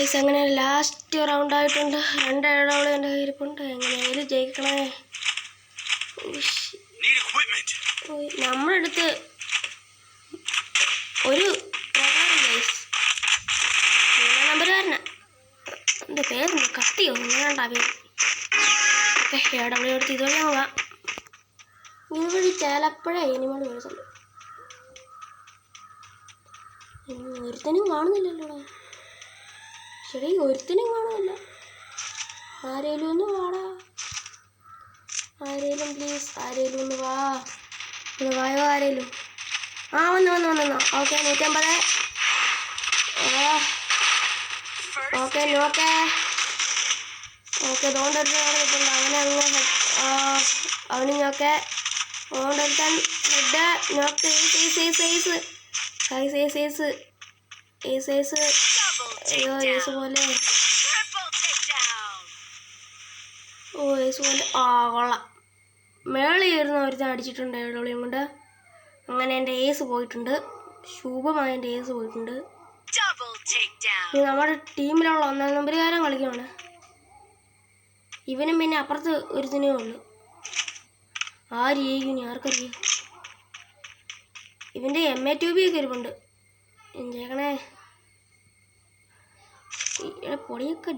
Guys അങ്ങനെ last round ആയിട്ടുണ്ട്. 2 ഇടവള് എൻ്റെ കയ്യിരിപ്പുണ്ട്. എങ്ങനെയായാലും ജയിക്കണേ. നമ്മളടുത്ത് ഒരു ഗൈസ് 3 നമ്പറുകാരനാ. എൻ്റെ പേരുണ്ട് കത്തിയോ ഇങ്ങനെയുണ്ടാ പേര്. ഓക്കെ ഇടവളി എടുത്ത് ഇതുവഴി പോകാം. ഇതുവഴി ചിലപ്പോഴേ ഇനിമോൾ വരുന്നുള്ളൂ. ഒരുത്തനും കാണുന്നില്ലല്ലോ. ശരി ഒരുത്തനും കാണുന്നില്ല. ആരേലും ഒന്ന് വാടാ. ആരേലും പ്ലീസ് ആരേലും ഒന്ന് വാ. ഒന്ന് വായോ ആരേലും. ആ വന്നു. ഓക്കെ 150. ഓക്കെ നോക്കേ. ഓക്കെ അതുകൊണ്ടൊരുത്തൻ അവിടെ നിൽപ്പുണ്ട്. അവന് നോക്കെ അതുകൊണ്ടൊരുത്തൻ ഹെഡ് നോക്ക്. ഏസ് അയ്യോ ഏസ് പോലെ. ഓ ഏസ് പോലെ. കൊള്ളാം. മേളിൽ ഇരുന്ന് ഒരുത്തൻ അടിച്ചിട്ടുണ്ട് എവിടെയും കൊണ്ട്. അങ്ങനെ എൻ്റെ ഏസ് പോയിട്ടുണ്ട്. ശുഭമായ എൻ്റെ ഏസ് പോയിട്ടുണ്ട്. നമ്മുടെ ടീമിലുള്ള 1 നമ്പറുകാരൻ കളിക്കുകയാണ്. ഇവനും പിന്നെ അപ്പുറത്ത് ഒരുത്തിനേ ഉള്ളു. ആര് ചെയ്യും ആർക്കറിയാം. ഇവൻ്റെ MA2B ഒക്കെ ഇരിപ്പുണ്ട്. എന്തേക്കണേ പൊടിയൊക്കെ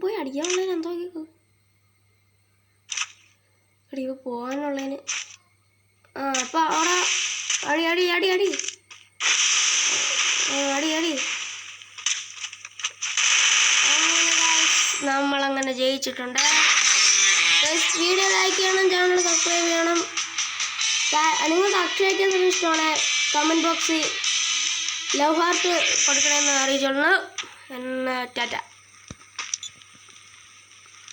പോയി അടിക്കാനുള്ളതിന് എന്തോ ഇവ പോകാനുള്ളതിന്. അപ്പം അവിടെ അടി നമ്മളങ്ങനെ ജയിച്ചിട്ടുണ്ട്. വീഡിയോ ലൈക്ക് ചെയ്യണം, ചാനൽ സബ്സ്ക്രൈബ് ചെയ്യണം. നിങ്ങൾക്ക് അക്ഷയ്ക്ക് ഇഷ്ടമാണ് കമൻറ്റ് ബോക്സിൽ ലവ് ഹാർട്ട് കൊടുക്കണമെന്ന് അറിയിച്ചോളൂ. ടാറ്റ.